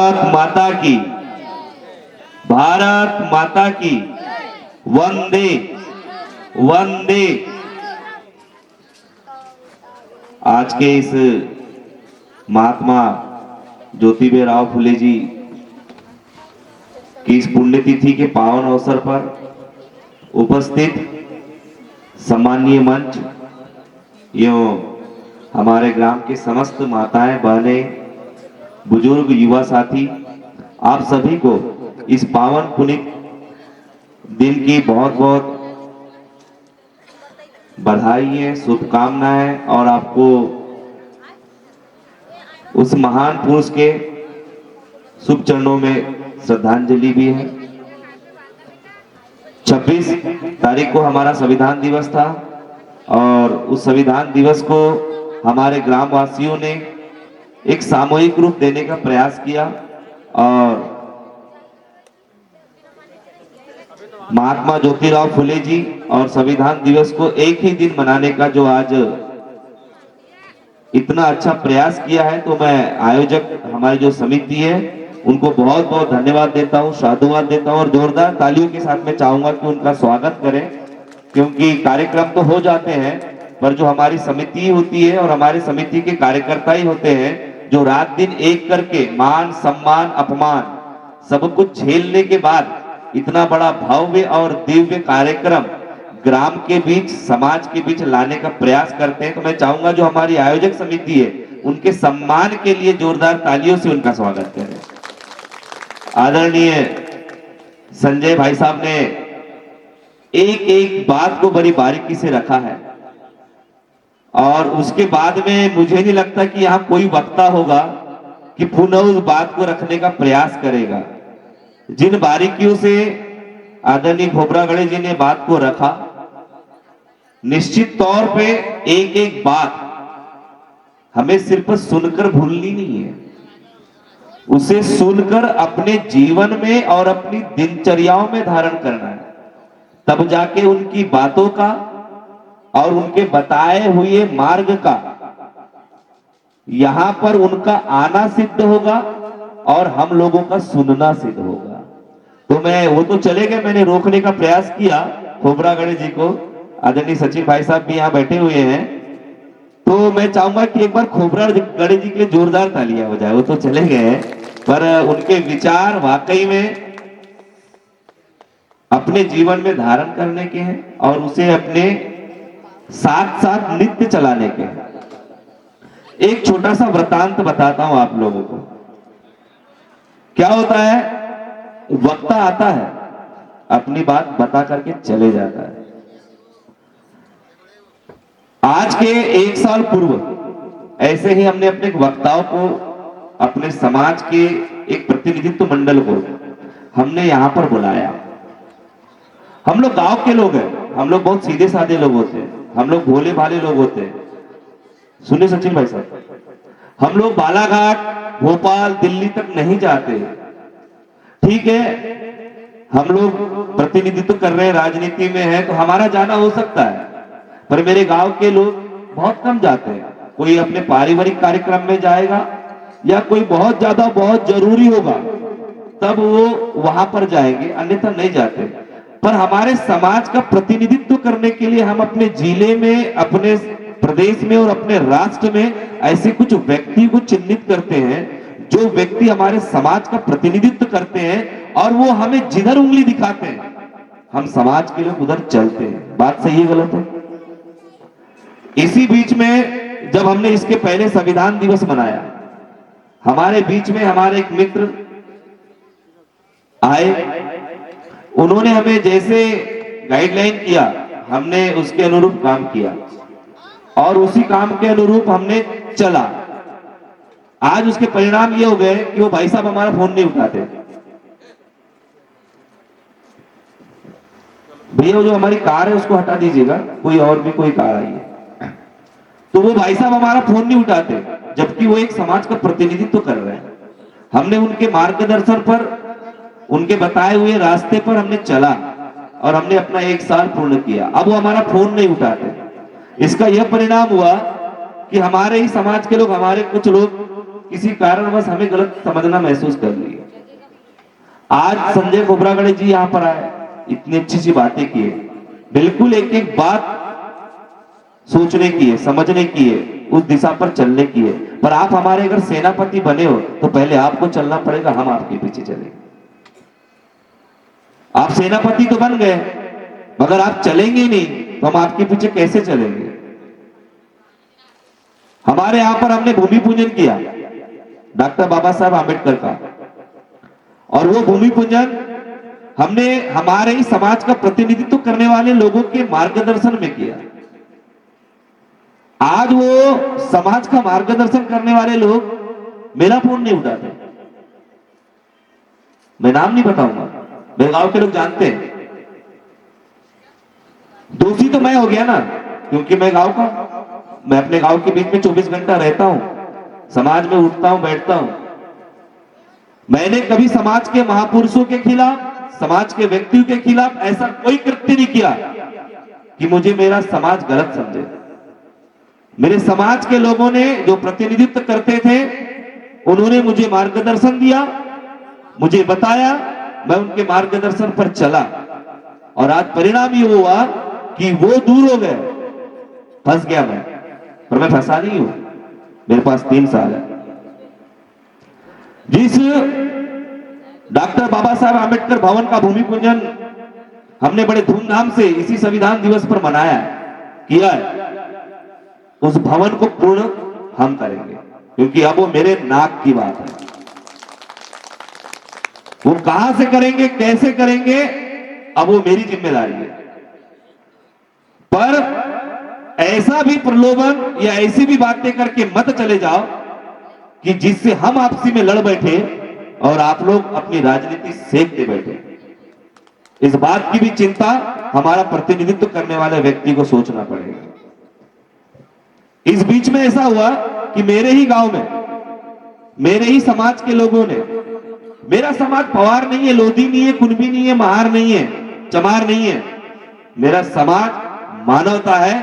भारत माता की, भारत माता की, वंदे वंदे। आज के इस महात्मा ज्योतिबा फुले जी की इस पुण्यतिथि के पावन अवसर पर उपस्थित सम्माननीय मंच एवं हमारे ग्राम के समस्त माताएं, बहनें, बुजुर्ग, युवा साथी, आप सभी को इस पावन पुनीत दिन की बहुत बहुत बधाई है, शुभकामनाएं, और आपको उस महान पुरुष के शुभ चरणों में श्रद्धांजलि भी है। 26 तारीख को हमारा संविधान दिवस था और उस संविधान दिवस को हमारे ग्रामवासियों ने एक सामूहिक रूप देने का प्रयास किया और महात्मा ज्योतिराव फुले जी और संविधान दिवस को एक ही दिन मनाने का जो आज इतना अच्छा प्रयास किया है, तो मैं आयोजक हमारी जो समिति है उनको बहुत बहुत धन्यवाद देता हूं, साधुवाद देता हूं और जोरदार तालियों के साथ में चाहूंगा कि उनका स्वागत करें, क्योंकि कार्यक्रम तो हो जाते हैं पर जो हमारी समिति होती है और हमारे समिति के कार्यकर्ता ही होते हैं जो रात दिन एक करके मान सम्मान अपमान सब कुछ झेलने के बाद इतना बड़ा भव्य और दिव्य कार्यक्रम ग्राम के बीच, समाज के बीच लाने का प्रयास करते हैं। तो मैं चाहूंगा जो हमारी आयोजक समिति है उनके सम्मान के लिए जोरदार तालियों से उनका स्वागत करें। आदरणीय संजय भाई साहब ने एक एक बात को बड़ी बारीकी से रखा है और उसके बाद में मुझे नहीं लगता कि यहां कोई वक्ता होगा कि पुनः उस बात को रखने का प्रयास करेगा। जिन बारीकियों से आदरणीय खोबरागढ़े जी ने बात को रखा, निश्चित तौर पे एक एक बात हमें सिर्फ सुनकर भूलनी नहीं है, उसे सुनकर अपने जीवन में और अपनी दिनचर्याओं में धारण करना है। तब जाके उनकी बातों का और उनके बताए हुए मार्ग का यहां पर उनका आना सिद्ध होगा और हम लोगों का सुनना सिद्ध होगा। तो मैं वो तो चले गए, मैंने रोकने का प्रयास किया खोबरागढ़े जी को, आदरणीय सचिव भाई साहब भी यहाँ बैठे हुए हैं, तो मैं चाहूंगा कि एक बार खोबरागढ़े जी के लिए जोरदार तालियां हो जाए। वो तो चले गए पर उनके विचार वाकई में अपने जीवन में धारण करने के हैं और उसे अपने साथ साथ नित्य चलाने के हैं। एक छोटा सा वृतांत बताता हूं आप लोगों को। क्या होता है, वक्ता आता है, अपनी बात बता करके चले जाता है। आज के 1 साल पूर्व ऐसे ही हमने अपने वक्ताओं को, अपने समाज के एक प्रतिनिधित्व मंडल को हमने यहां पर बुलाया। हम लोग गांव के लोग हैं, हम लोग बहुत सीधे साधे लोग होते हैं, हम लोग भोले भाले लोग होते हैं। सुनिए सचिन भाई साहब, हम लोग बालाघाट, भोपाल, दिल्ली तक नहीं जाते। ठीक है, हम लोग प्रतिनिधित्व कर रहे हैं, राजनीति में है तो हमारा जाना हो सकता है, पर मेरे गांव के लोग बहुत कम जाते हैं। कोई अपने पारिवारिक कार्यक्रम में जाएगा या कोई बहुत ज्यादा बहुत जरूरी होगा तब वो वहां पर जाएंगे, अन्यथा नहीं जाते। पर हमारे समाज का प्रतिनिधित्व करने के लिए हम अपने जिले में, अपने प्रदेश में और अपने राष्ट्र में ऐसे कुछ व्यक्ति को चिन्हित करते हैं जो व्यक्ति हमारे समाज का प्रतिनिधित्व करते हैं और वो हमें जिधर उंगली दिखाते हैं हम समाज के लोग उधर चलते हैं। बात सही है गलत है? इसी बीच में जब हमने इसके पहले संविधान दिवस मनाया, हमारे बीच में हमारे एक मित्र आए, उन्होंने हमें जैसे गाइडलाइन किया हमने उसके अनुरूप काम किया और उसी काम के अनुरूप हमने चला। आज उसके परिणाम ये हो गए कि वो भाई साहब हमारा फोन नहीं उठाते। भैया जो हमारी कार है उसको हटा दीजिएगा, कोई और भी कोई कार आई है। तो वो भाई साहब हमारा फोन नहीं उठाते, जबकि वो एक समाज का प्रतिनिधित्व कर रहे हैं। हमने उनके मार्गदर्शन पर, उनके बताए हुए रास्ते पर हमने चला और हमने अपना 1 साल पूर्ण किया। अब वो हमारा फोन नहीं उठाते। इसका यह परिणाम हुआ कि हमारे ही समाज के लोग, हमारे कुछ लोग किसी कारणवश हमें गलत समझना महसूस कर लिया। आज संजय खोब्रागड़े जी यहाँ पर आए, इतनी अच्छी सी बातें किए, बिल्कुल एक एक बात सोचने की है, समझने की है, उस दिशा पर चलने की है। पर आप हमारे अगर सेनापति बने हो तो पहले आपको चलना पड़ेगा, हम आपके पीछे चलेंगे। आप सेनापति तो बन गए, मगर आप चलेंगे नहीं तो हम आपके पीछे कैसे चलेंगे? हमारे यहां पर हमने भूमि पूजन किया डॉक्टर बाबा साहब आंबेडकर का, और वो भूमि पूजन हमने हमारे ही समाज का प्रतिनिधित्व करने वाले लोगों के मार्गदर्शन में किया। आज वो समाज का मार्गदर्शन करने वाले लोग मेरा फोन नहीं उठाते। मैं नाम नहीं बताऊंगा, मेरे गांव के लोग जानते हैं। दोषी तो मैं हो गया ना, क्योंकि मैं अपने गांव के बीच में 24 घंटा रहता हूं, समाज में उठता हूं, बैठता हूं। मैंने कभी समाज के महापुरुषों के खिलाफ, समाज के व्यक्तियों के खिलाफ ऐसा कोई कृत्य नहीं किया कि मुझे मेरा समाज गलत समझे। मेरे समाज के लोगों ने जो प्रतिनिधित्व करते थे, उन्होंने मुझे मार्गदर्शन दिया, मुझे बताया, मैं उनके मार्गदर्शन पर चला, और आज परिणाम ये हुआ कि वो दूर हो गए, फंस गया मैं। पर मैं फंसा नहीं हूं, मेरे पास 3 साल है। जिस डॉक्टर बाबा साहब आंबेडकर भवन का भूमि पूजन हमने बड़े धूमधाम से इसी संविधान दिवस पर मनाया किया है, उस भवन को पूर्ण हम करेंगे, क्योंकि अब वो मेरे नाक की बात है। वो कहां से करेंगे, कैसे करेंगे, अब वो मेरी जिम्मेदारी है। पर ऐसा भी प्रलोभन या ऐसी भी बातें करके मत चले जाओ कि जिससे हम आपसी में लड़ बैठे और आप लोग अपनी राजनीति सेकते बैठे। इस बात की भी चिंता हमारा प्रतिनिधित्व करने वाले व्यक्ति को सोचना पड़ेगा। इस बीच में ऐसा हुआ कि मेरे ही गांव में, मेरे ही समाज के लोगों ने, मेरा समाज पवार नहीं है, लोधी नहीं है, कुनबी नहीं है, महार नहीं है, चमार नहीं है, मेरा समाज मानवता है,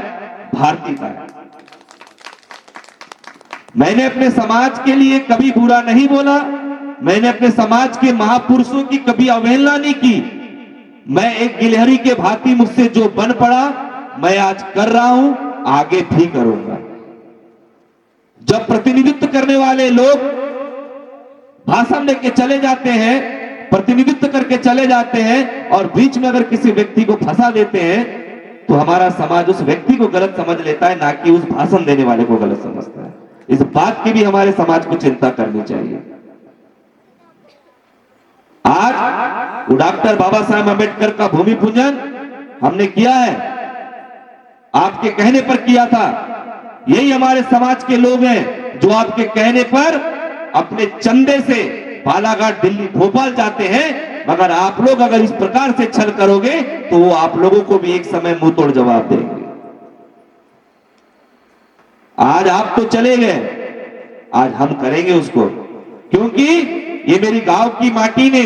भारतीयता है। मैंने अपने समाज के लिए कभी बुरा नहीं बोला, मैंने अपने समाज के महापुरुषों की कभी अवहेलना नहीं की। मैं एक गिलहरी के भांति मुझसे जो बन पड़ा, मैं आज कर रहा हूं, आगे भी करूंगा। जब प्रतिनिधित्व करने वाले लोग भाषण लेके चले जाते हैं, प्रतिनिधित्व करके चले जाते हैं, और बीच में अगर किसी व्यक्ति को फंसा देते हैं, तो हमारा समाज उस व्यक्ति को गलत समझ लेता है, ना कि उस भाषण देने वाले को गलत समझता है। इस बात की भी हमारे समाज को चिंता करनी चाहिए। आज डॉक्टर बाबा साहब आंबेडकर का भूमि पूजन हमने किया है, आपके कहने पर किया था। यही हमारे समाज के लोग हैं जो आपके कहने पर अपने चंदे से बालाघाट, दिल्ली, भोपाल जाते हैं, मगर आप लोग अगर इस प्रकार से छल करोगे तो वो आप लोगों को भी एक समय मुंह तोड़ जवाब देंगे। आज आप तो चले गए, आज हम करेंगे उसको, क्योंकि ये मेरी गांव की माटी ने,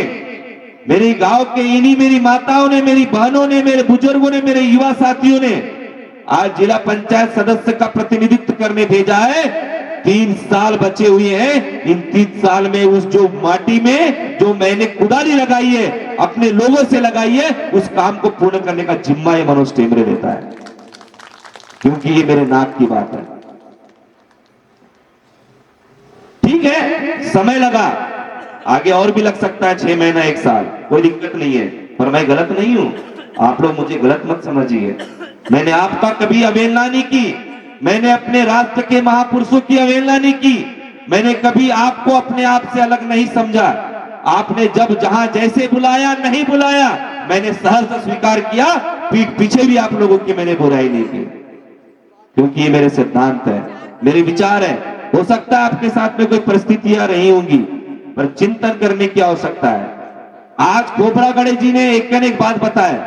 मेरे गांव के इन्हीं मेरी माताओं ने, मेरी बहनों ने, मेरे बुजुर्गों ने, मेरे युवा साथियों ने आज जिला पंचायत सदस्य का प्रतिनिधित्व करने भेजा है। 3 साल बचे हुए हैं, इन 3 साल में उस जो माटी में जो मैंने कुदाली लगाई है, अपने लोगों से लगाई है, उस काम को पूर्ण करने का जिम्मा ये मनोज टेमरे लेता है, क्योंकि ये मेरे नाक की बात है। ठीक है, समय लगा, आगे और भी लग सकता है, 6 महीना, 1 साल, कोई दिक्कत नहीं है, पर मैं गलत नहीं हूं। आप लोग मुझे गलत मत समझिए। मैंने आपका कभी अवहेलना नहीं की, मैंने अपने राष्ट्र के महापुरुषों की अवहेलना नहीं की, मैंने कभी आपको अपने आप से अलग नहीं समझा। आपने जब जहां जैसे बुलाया, नहीं बुलाया, मैंने सहर्ष स्वीकार किया, पीठ पीछे भी आप लोगों की मैंने बुराई नहीं की, क्योंकि ये मेरे सिद्धांत है, मेरे विचार है। हो सकता है आपके साथ में कोई परिस्थितियां रही होंगी, पर चिंतन करने की आवश्यकता है। आज खोब्रागड़े जी ने एक न एक बात बताया,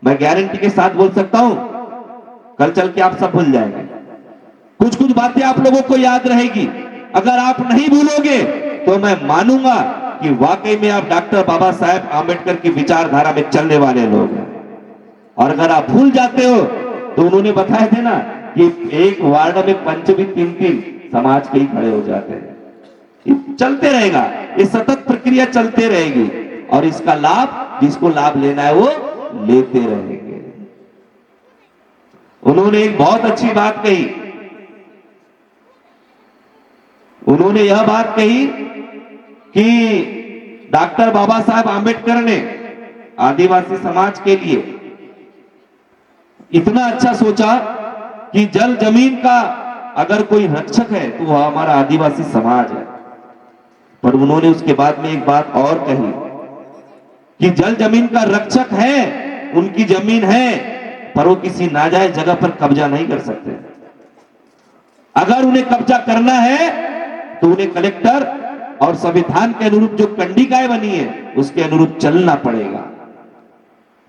मैं गारंटी के साथ बोल सकता हूं, कल चल के आप सब भूल जाएंगे। कुछ कुछ बातें आप लोगों को याद रहेगी। अगर आप नहीं भूलोगे तो मैं मानूंगा कि वाकई में आप डॉक्टर बाबा साहेब आंबेडकर की विचारधारा में चलने वाले लोग हैं। और अगर आप भूल जाते हो तो उन्होंने बताए थे ना कि एक वार्ड में पंच भी 3-3 समाज के ही खड़े हो जाते हैं। ये चलते रहेगा, ये सतत प्रक्रिया चलते रहेगी और इसका लाभ जिसको लाभ लेना है वो लेते रहेंगे। उन्होंने एक बहुत अच्छी बात कही, उन्होंने यह बात कही कि डॉक्टर बाबा साहब आंबेडकर ने आदिवासी समाज के लिए इतना अच्छा सोचा कि जल जमीन का अगर कोई रक्षक है तो वह हमारा आदिवासी समाज है। पर उन्होंने उसके बाद में एक बात और कही कि जल जमीन का रक्षक है, उनकी जमीन है, पर वो किसी नाजायज जगह पर कब्जा नहीं कर सकते। अगर उन्हें कब्जा करना है तो उन्हें कलेक्टर और संविधान के अनुरूप जो कंडिकाएं बनी है उसके अनुरूप चलना पड़ेगा,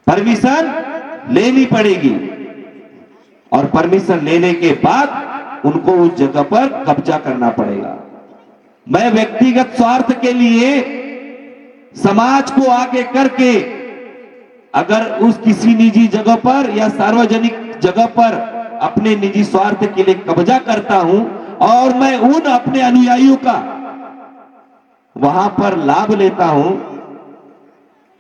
परमिशन लेनी पड़ेगी और परमिशन लेने के बाद उनको उस जगह पर कब्जा करना पड़ेगा। मैं व्यक्तिगत स्वार्थ के लिए समाज को आगे करके अगर उस किसी निजी जगह पर या सार्वजनिक जगह पर अपने निजी स्वार्थ के लिए कब्जा करता हूं और मैं उन अपने अनुयायियों का वहां पर लाभ लेता हूं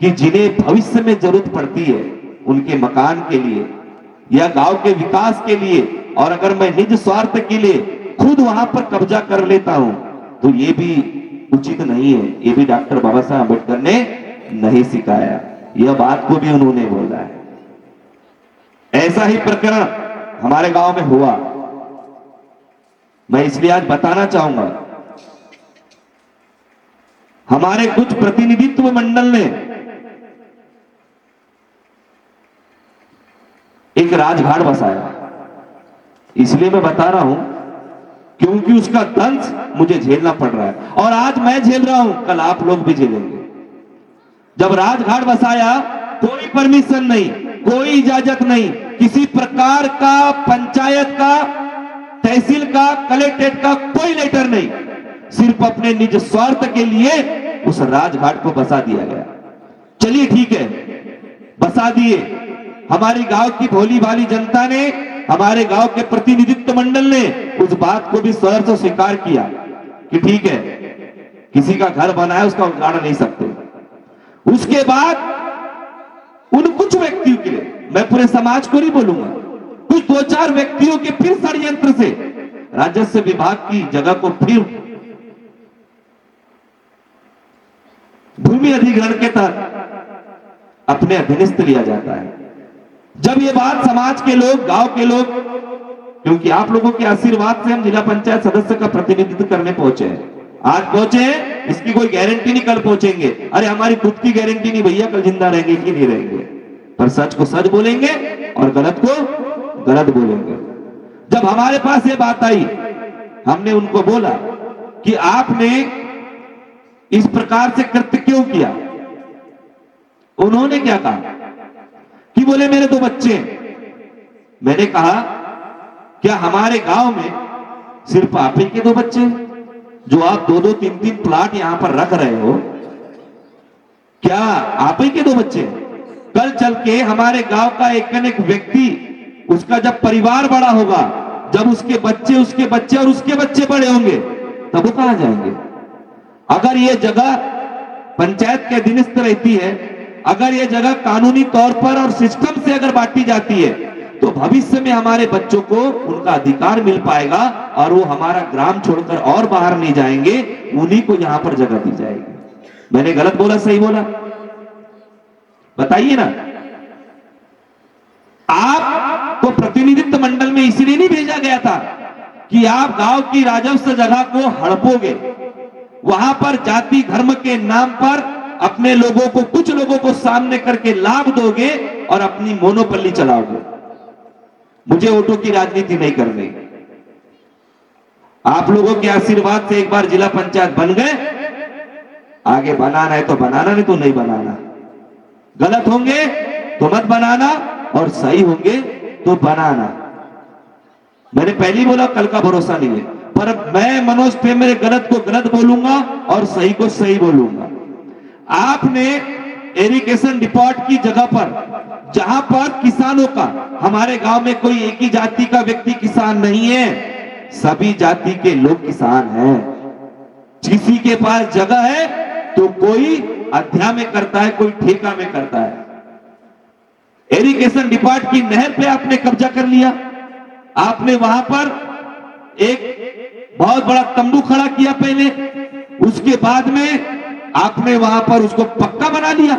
कि जिन्हें भविष्य में जरूरत पड़ती है उनके मकान के लिए या गांव के विकास के लिए, और अगर मैं निज स्वार्थ के लिए खुद वहां पर कब्जा कर लेता हूं तो ये भी उचित नहीं है। ये भी डॉक्टर बाबा साहब अम्बेडकर ने नहीं सिखाया, यह बात को भी उन्होंने बोला है। ऐसा ही प्रकरण हमारे गांव में हुआ, मैं इसलिए आज बताना चाहूंगा। हमारे कुछ प्रतिनिधित्व मंडल ने एक राजघाट बसाया, इसलिए मैं बता रहा हूं क्योंकि उसका दंश मुझे झेलना पड़ रहा है और आज मैं झेल रहा हूं, कल आप लोग भी झेलेंगे। जब राजघाट बसाया कोई परमिशन नहीं, कोई इजाजत नहीं, किसी प्रकार का पंचायत का, तहसील का, कलेक्ट्रेट का कोई लेटर नहीं, सिर्फ अपने निज स्वार्थ के लिए उस राजघाट को बसा दिया गया। चलिए ठीक है, बसा दिए, हमारी गांव की भोली भाली जनता ने, हमारे गांव के प्रतिनिधित्व मंडल ने उस बात को भी स्वर से स्वीकार किया कि ठीक है, किसी का घर बना है उसका उजाड़ नहीं सकते। उसके बाद उन कुछ व्यक्तियों के लिए, मैं पूरे समाज को नहीं बोलूंगा, कुछ 2-4 व्यक्तियों के फिर षड्यंत्र से राजस्व विभाग की जगह को फिर भूमि अधिग्रहण के तहत अपने अधीनस्थ लिया जाता है। जब ये बात समाज के लोग, गांव के लोग, क्योंकि आप लोगों के आशीर्वाद से हम जिला पंचायत सदस्य का प्रतिनिधित्व करने पहुंचे हैं, आज पहुंचे हैं, इसकी कोई गारंटी नहीं कल पहुंचेंगे। अरे हमारी खुद की गारंटी नहीं भैया, कल जिंदा रहेंगे कि नहीं रहेंगे, पर सच को सच बोलेंगे और गलत को गलत बोलेंगे। जब हमारे पास ये बात आई, हमने उनको बोला कि आपने इस प्रकार से कृत्य क्यों किया। उन्होंने क्या कहा कि बोले मेरे 2 बच्चे हैं। मैंने कहा क्या हमारे गांव में सिर्फ आप ही के 2 बच्चे हैं जो आप 2-2, 3-3 प्लाट यहां पर रख रहे हो? क्या आप ही के 2 बच्चे हैं? कल चल के हमारे गांव का एक व्यक्ति, उसका जब परिवार बड़ा होगा, जब उसके बच्चे और उसके बच्चे बड़े होंगे, तब वो कहां जाएंगे? अगर ये जगह पंचायत के अधीनस्थ रहती है, अगर ये जगह कानूनी तौर पर और सिस्टम से अगर बांटी जाती है, तो भविष्य में हमारे बच्चों को उनका अधिकार मिल पाएगा और वो हमारा ग्राम छोड़कर और बाहर नहीं जाएंगे, उन्हीं को यहां पर जगह दी जाएगी। मैंने गलत बोला, सही बोला? बताइए ना। आपको प्रतिनिधित्व मंडल में इसलिए नहीं भेजा गया था कि आप गांव की राजस्व जगह को हड़पोगे, वहां पर जाति धर्म के नाम पर अपने लोगों को, कुछ लोगों को सामने करके लाभ दोगे और अपनी मोनोपली चलाओगे। मुझे वोटों की राजनीति नहीं करनी। आप लोगों के आशीर्वाद से एक बार जिला पंचायत बन गए, आगे बनाना है तो बनाना, नहीं तो नहीं बनाना। गलत होंगे तो मत बनाना और सही होंगे तो बनाना। मैंने पहले ही बोला कल का भरोसा नहीं है, पर मैं मनोज पे मेरे गलत को गलत बोलूंगा और सही को सही बोलूंगा। आपने इरिगेशन डिपार्ट की जगह पर, जहां पर किसानों का, हमारे गांव में कोई एक ही जाति का व्यक्ति किसान नहीं है, सभी जाति के लोग किसान हैं। किसी के पास जगह है तो कोई अध्या में करता है, कोई ठेका में करता है। इरिगेशन डिपार्टमेंट की नहर पे आपने कब्जा कर लिया, आपने वहां पर एक बहुत बड़ा तंबू खड़ा किया पहले, उसके बाद में आपने वहां पर उसको पक्का बना लिया।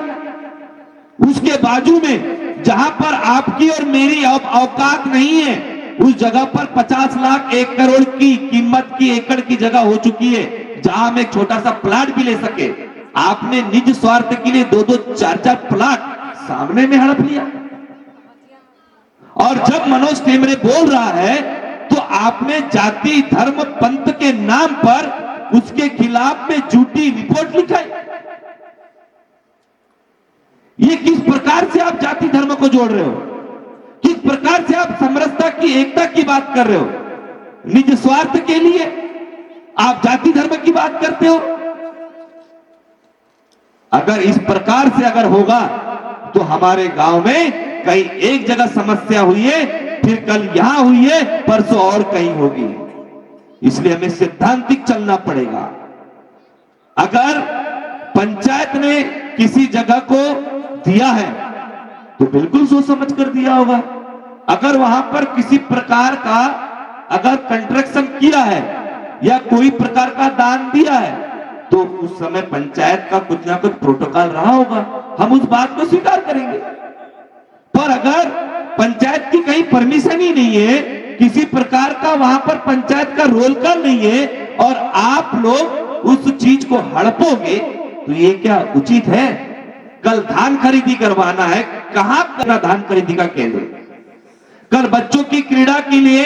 उसके बाजू में जहां पर आपकी और मेरी औकात नहीं है, उस जगह पर 50 लाख 1 करोड़ की कीमत की एकड़ की जगह हो चुकी है, जहां हम एक छोटा सा प्लाट भी ले सके। आपने निज स्वार्थ के लिए 2-2 4-4 प्लाट सामने में हड़प लिया। और जब मनोज टेमरे बोल रहा है तो आपने जाति धर्म पंथ के नाम पर उसके खिलाफ में झूठी रिपोर्ट लिखा है। ये किस प्रकार से आप जाति धर्म को जोड़ रहे हो? किस प्रकार से आप समरसता की, एकता की बात कर रहे हो? निज स्वार्थ के लिए आप जाति धर्म की बात करते हो। अगर इस प्रकार से अगर होगा तो हमारे गांव में कहीं एक जगह समस्या हुई है, फिर कल यहां हुई है, परसों और कहीं होगी। इसलिए हमें सिद्धांतिक चलना पड़ेगा। अगर पंचायत ने किसी जगह को दिया है तो बिल्कुल सोच समझ कर दिया होगा। अगर वहां पर किसी प्रकार का अगर कंस्ट्रक्शन किया है या कोई प्रकार का दान दिया है तो उस समय पंचायत का कुछ ना कुछ प्रोटोकॉल रहा होगा, हम उस बात को स्वीकार करेंगे। पर अगर पंचायत की कहीं परमिशन ही नहीं है, किसी प्रकार का वहां पर पंचायत का रोल कॉल नहीं है और आप लोग उस चीज को हड़पोगे तो ये क्या उचित है? कल धान खरीदी करवाना है, कहां करना धान खरीदी का केंद्र? कल बच्चों की क्रीड़ा के लिए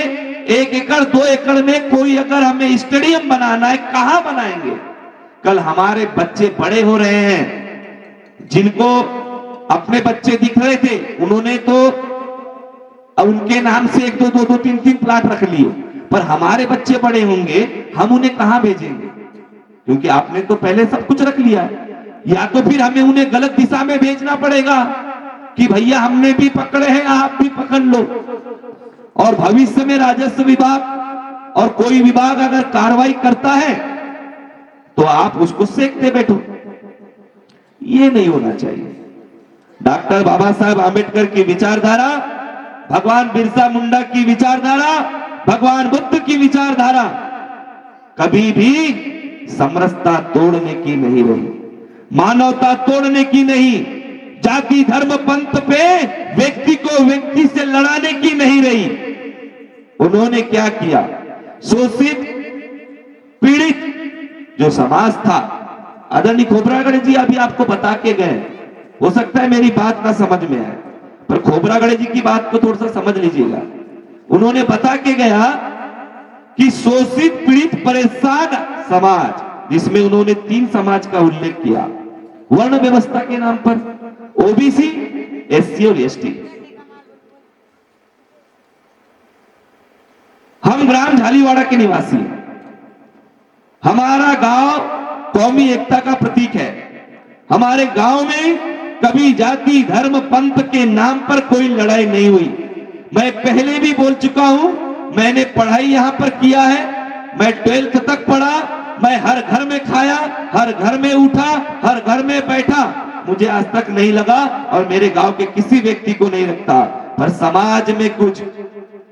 1 एकड़ 2 एकड़ में कोई अगर हमें स्टेडियम बनाना है, कहां बनाएंगे? कल हमारे बच्चे बड़े हो रहे हैं, जिनको अपने बच्चे दिख रहे थे, उन्होंने तो उनके नाम से 1-2 2-2 3-3 प्लाट रख लिए, पर हमारे बच्चे बड़े होंगे, हम उन्हें कहां भेजेंगे? क्योंकि आपने तो पहले सब कुछ रख लिया है। या तो फिर हमें उन्हें गलत दिशा में भेजना पड़ेगा कि भैया हमने भी पकड़े हैं, आप भी पकड़ लो। और भविष्य में राजस्व विभाग और कोई विभाग अगर कार्रवाई करता है तो आप उसको सेकते बैठो। ये नहीं होना चाहिए। डॉक्टर बाबा साहब आंबेडकर की विचारधारा, भगवान बिरसा मुंडा की विचारधारा, भगवान बुद्ध की विचारधारा कभी भी समरसता तोड़ने की नहीं रही, मानवता तोड़ने की नहीं, जाति धर्म पंथ पे व्यक्ति को व्यक्ति से लड़ाने की नहीं रही। उन्होंने क्या किया? शोषित पीड़ित जो समाज था, आदरणीय खोबरागढ़े जी अभी आपको बता के गए, हो सकता है मेरी बात ना समझ में आए, पर खोबरागढ़े जी की बात को थोड़ा सा समझ लीजिएगा। उन्होंने बता के गया कि शोषित पीड़ित परेशान समाज, जिसमें उन्होंने 3 समाज का उल्लेख किया वर्ण व्यवस्था के नाम पर, ओबीसी, एससी और एसटी। हम ग्राम झालीवाड़ा के निवासी हैं। हमारा गांव कौमी एकता का प्रतीक है। हमारे गांव में कभी जाति धर्म पंथ के नाम पर कोई लड़ाई नहीं हुई। मैं पहले भी बोल चुका हूं, मैंने पढ़ाई यहां पर किया है, मैं 12th तक पढ़ा, मैं हर घर में खाया, हर घर में उठा, हर घर में बैठा, मुझे आज तक नहीं लगा और मेरे गांव के किसी व्यक्ति को नहीं लगता। पर समाज में कुछ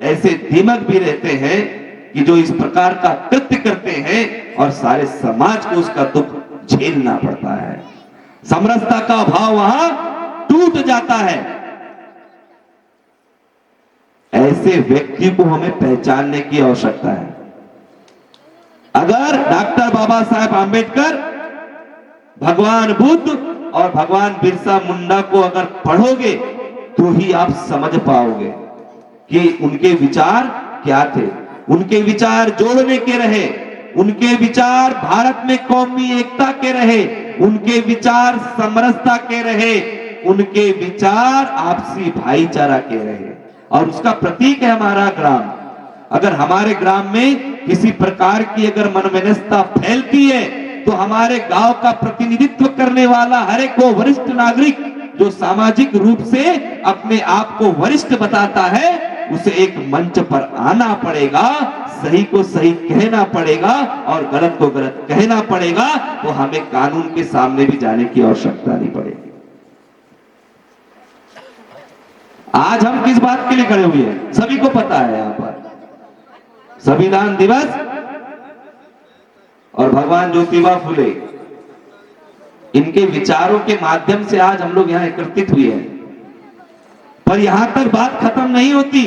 ऐसे दिमाग भी रहते हैं कि जो इस प्रकार का कृत्य करते हैं और सारे समाज को उसका दुख झेलना पड़ता है। समरसता का भाव वहां टूट जाता है। ऐसे व्यक्ति को हमें पहचानने की आवश्यकता है। अगर डॉक्टर बाबा साहेब आंबेडकर, भगवान बुद्ध और भगवान बिरसा मुंडा को अगर पढ़ोगे तो ही आप समझ पाओगे कि उनके विचार क्या थे। उनके विचार जोड़ने के रहे, उनके विचार भारत में कौमी एकता के रहे, उनके विचार समरसता के रहे, उनके विचार आपसी भाईचारा के रहे। और उसका प्रतीक है हमारा ग्राम। अगर हमारे ग्राम में किसी प्रकार की अगर मनमानसिकता फैलती है तो हमारे गांव का प्रतिनिधित्व करने वाला हर एक को वरिष्ठ नागरिक जो सामाजिक रूप से अपने आप को वरिष्ठ बताता है, उसे एक मंच पर आना पड़ेगा, सही को सही कहना पड़ेगा और गलत को गलत कहना पड़ेगा, तो हमें कानून के सामने भी जाने की आवश्यकता नहीं पड़ेगी। आज हम किस बात के लिए खड़े हुए हैं सभी को पता है। यहां पर संविधान दिवस और भगवान ज्योतिबा फुले इनके विचारों के माध्यम से आज हम लोग यहां एकत्रित हुए हैं। पर यहां तक बात खत्म नहीं होती,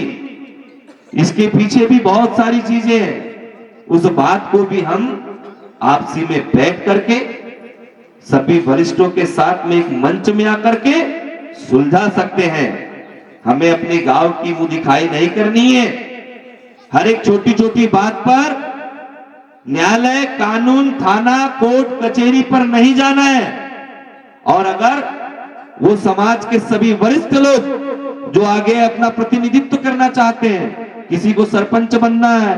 इसके पीछे भी बहुत सारी चीजें हैं। उस बात को भी हम आपसी में बैठ करके सभी वरिष्ठों के साथ में एक मंच में आकर के सुलझा सकते हैं। हमें अपने गांव की मुंह दिखाई नहीं करनी है। हर एक छोटी छोटी बात पर न्यायालय, कानून, थाना, कोर्ट, कचहरी पर नहीं जाना है। और अगर वो समाज के सभी वरिष्ठ लोग जो आगे अपना प्रतिनिधित्व करना चाहते हैं, किसी को सरपंच बनना है,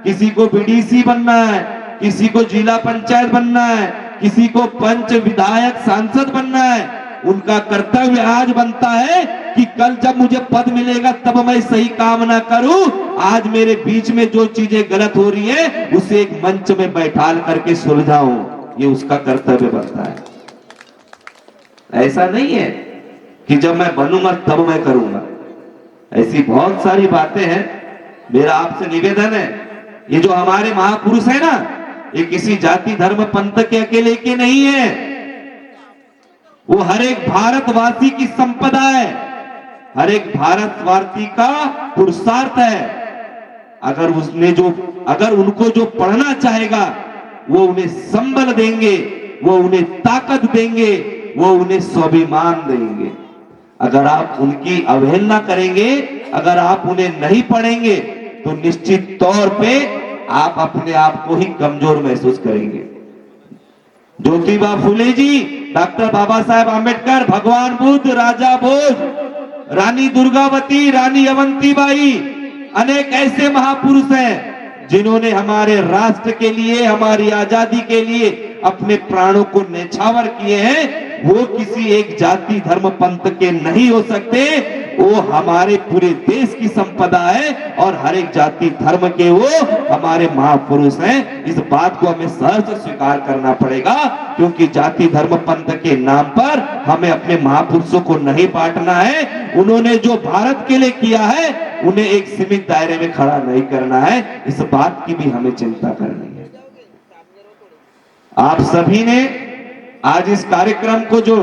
किसी को बीडीसी बनना है, किसी को जिला पंचायत बनना है, किसी को पंच, विधायक, सांसद बनना है, उनका कर्तव्य आज बनता है कि कल जब मुझे पद मिलेगा तब मैं सही काम ना करूं, आज मेरे बीच में जो चीजें गलत हो रही है उसे एक मंच में बैठाल करके सुलझाऊं, ये उसका कर्तव्य बनता है। ऐसा नहीं है कि जब मैं बनूंगा तब मैं करूंगा। ऐसी बहुत सारी बातें हैं। मेरा आपसे निवेदन है, ये जो हमारे महापुरुष है ना, ये किसी जाति धर्म पंथ के अकेले के नहीं है, वो हर एक भारतवासी की संपदा है, हर एक भारतवासी का पुरुषार्थ है। अगर उनको जो पढ़ना चाहेगा वो उन्हें संबल देंगे, वो उन्हें ताकत देंगे, वो उन्हें स्वाभिमान देंगे। अगर आप उनकी अवहेलना करेंगे, अगर आप उन्हें नहीं पढ़ेंगे तो निश्चित तौर पे आप अपने आप को ही कमजोर महसूस करेंगे। ज्योतिबा फुले जी, डॉक्टर बाबा साहेब आंबेडकर, भगवान बुद्ध, राजा भोज, रानी दुर्गावती, रानी अवंतीबाई, अनेक ऐसे महापुरुष हैं जिन्होंने हमारे राष्ट्र के लिए, हमारी आजादी के लिए अपने प्राणों को न्यौछावर किए हैं। वो किसी एक जाति धर्म पंथ के नहीं हो सकते, वो हमारे पूरे देश की संपदा है और हर एक जाति धर्म के वो हमारे महापुरुष हैं। इस बात को हमें सहर्ष स्वीकार करना पड़ेगा, क्योंकि जाति धर्म पंथ के नाम पर हमें अपने महापुरुषों को नहीं बांटना है। उन्होंने जो भारत के लिए किया है उन्हें एक सीमित दायरे में खड़ा नहीं करना है। इस बात की भी हमें चिंता करनी है। आप सभी ने आज इस कार्यक्रम को जो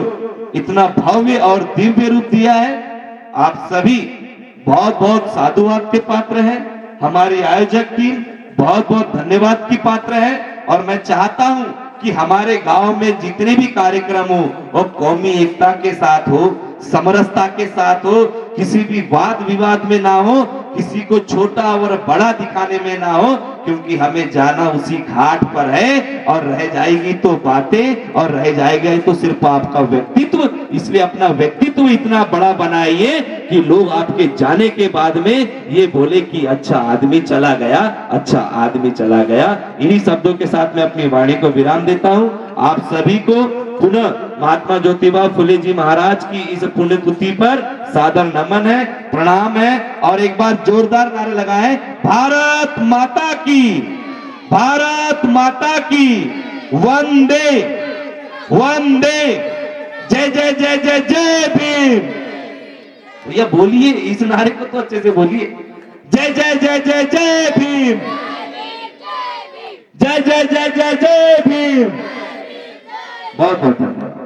इतना भव्य और दिव्य रूप दिया है, आप सभी बहुत बहुत साधुवाद के पात्र हैं। हमारी आयोजक टीम बहुत बहुत धन्यवाद की पात्र है। और मैं चाहता हूं कि हमारे गांव में जितने भी कार्यक्रम हो वो कौमी एकता के साथ हो, समरसता के साथ हो, किसी भी वाद विवाद में ना हो, किसी को छोटा और बड़ा दिखाने में ना हो, क्योंकि हमें जाना उसी घाट पर है। और रह जाएगी तो बातें, और रह जाएगा तो सिर्फ आपका व्यक्तित्व। इसलिए अपना व्यक्तित्व इतना बड़ा बनाइए कि लोग आपके जाने के बाद में ये बोले कि अच्छा आदमी चला गया, अच्छा आदमी चला गया। इन्हीं शब्दों के साथ मैं अपनी वाणी को विराम देता हूं। आप सभी को पुनः महात्मा ज्योतिबा फुले जी महाराज की इस पुण्यतिथि पर सादर नमन है, प्रणाम है। और एक बार जोरदार नारे लगाएं, भारत माता की, भारत माता की, वंदे वंदे, जय जय जय जय जय भीम। भैया बोलिए इस नारे को तो अच्छे से बोलिए, जय जय जय जय जय भीम, जय जय जय जय जय भीम। बहुत बहुत धन्यवाद।